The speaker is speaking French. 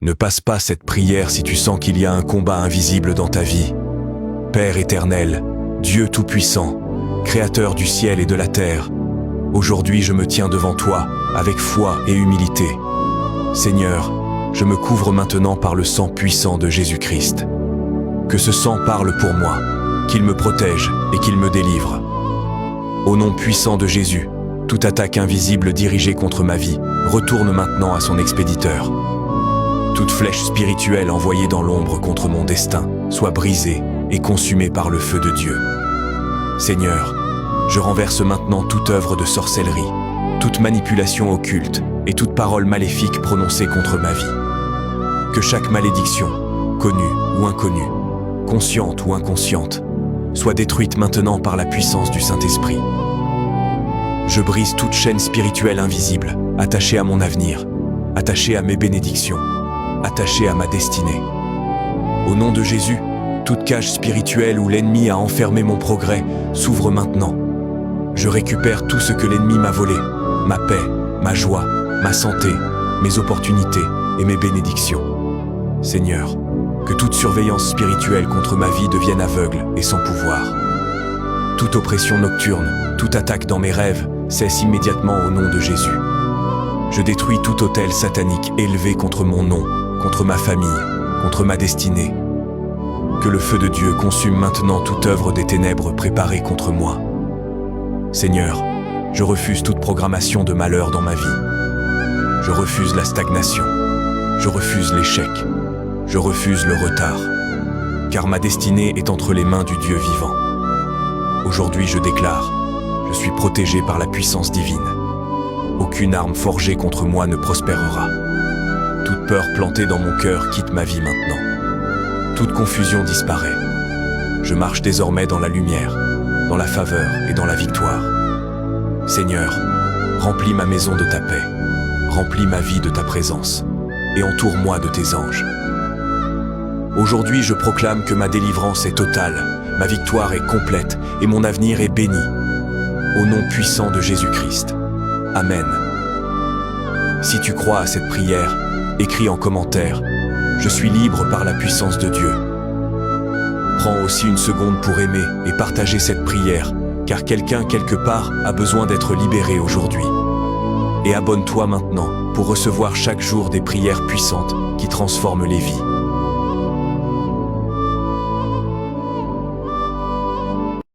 Ne passe pas cette prière si tu sens qu'il y a un combat invisible dans ta vie. Père éternel, Dieu tout-puissant, Créateur du ciel et de la terre, aujourd'hui je me tiens devant toi avec foi et humilité. Seigneur, je me couvre maintenant par le sang puissant de Jésus-Christ. Que ce sang parle pour moi, qu'il me protège et qu'il me délivre. Au nom puissant de Jésus, toute attaque invisible dirigée contre ma vie retourne maintenant à son expéditeur. Toute flèche spirituelle envoyée dans l'ombre contre mon destin soit brisée et consumée par le feu de Dieu. Seigneur, je renverse maintenant toute œuvre de sorcellerie, toute manipulation occulte et toute parole maléfique prononcée contre ma vie. Que chaque malédiction, connue ou inconnue, consciente ou inconsciente, soit détruite maintenant par la puissance du Saint-Esprit. Je brise toute chaîne spirituelle invisible, attachée à mon avenir, attachée à mes bénédictions, attachée à ma destinée. Au nom de Jésus, toute cage spirituelle où l'ennemi a enfermé mon progrès s'ouvre maintenant. Je récupère tout ce que l'ennemi m'a volé, ma paix, ma joie, ma santé, mes opportunités et mes bénédictions. Seigneur, que toute surveillance spirituelle contre ma vie devienne aveugle et sans pouvoir. Toute oppression nocturne, toute attaque dans mes rêves cesse immédiatement au nom de Jésus. Je détruis tout autel satanique élevé contre mon nom, contre ma famille, contre ma destinée. Que le feu de Dieu consume maintenant toute œuvre des ténèbres préparée contre moi. Seigneur, je refuse toute programmation de malheur dans ma vie. Je refuse la stagnation. Je refuse l'échec. Je refuse le retard. Car ma destinée est entre les mains du Dieu vivant. Aujourd'hui, je déclare, je suis protégé par la puissance divine. Aucune arme forgée contre moi ne prospérera. Toute peur plantée dans mon cœur quitte ma vie maintenant. Toute confusion disparaît. Je marche désormais dans la lumière, dans la faveur et dans la victoire. Seigneur, remplis ma maison de ta paix, remplis ma vie de ta présence, et entoure-moi de tes anges. Aujourd'hui, je proclame que ma délivrance est totale, ma victoire est complète et mon avenir est béni. Au nom puissant de Jésus-Christ. Amen. Si tu crois à cette prière, écris en commentaire « Je suis libre par la puissance de Dieu ». Prends aussi une seconde pour aimer et partager cette prière, car quelqu'un quelque part a besoin d'être libéré aujourd'hui. Et abonne-toi maintenant pour recevoir chaque jour des prières puissantes qui transforment les vies.